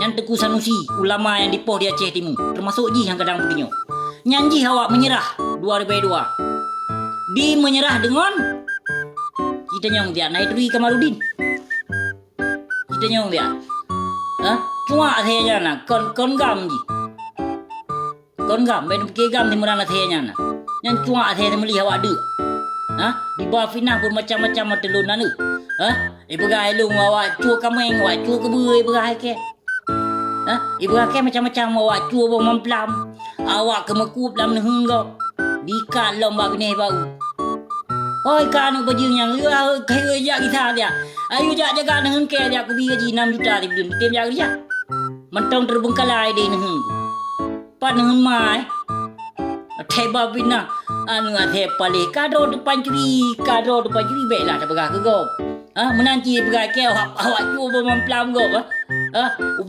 Yang Tengku Sanusi, ulama yang dipoh di Aceh Timur, termasuk Ji yang kadang begini. Nyanji awak menyerah 2022. Di menyerah dengan kita nyong dia naik teri Kamarudin. Kita nyong dia. Cuma saya nak kon gam ji. Kon gam ben ke gam timuran saya nak. Yang cuma saya melihat awak ada. Di bawah fitnah pun macam-macam telun nanu. Ibu lu awak cua kameng, awak cua kebui ibu ke. Ibu ke macam-macam awak cua bang memplam. Awak kemekup dalam nehenggo. Dikat lomba benih bau. Oi kan bajing yang kayu jak kita dia. Ayo jak jaga neheng ke dia aku bagi 6 juta di bulan. Tim jaga dia. Mentong terbengkalai di neheng. Pat neheng mai. Teba bina anu ate pale kado depan curi baiklah tak berah ke go. Menanti berah ke awak cuba memplam go.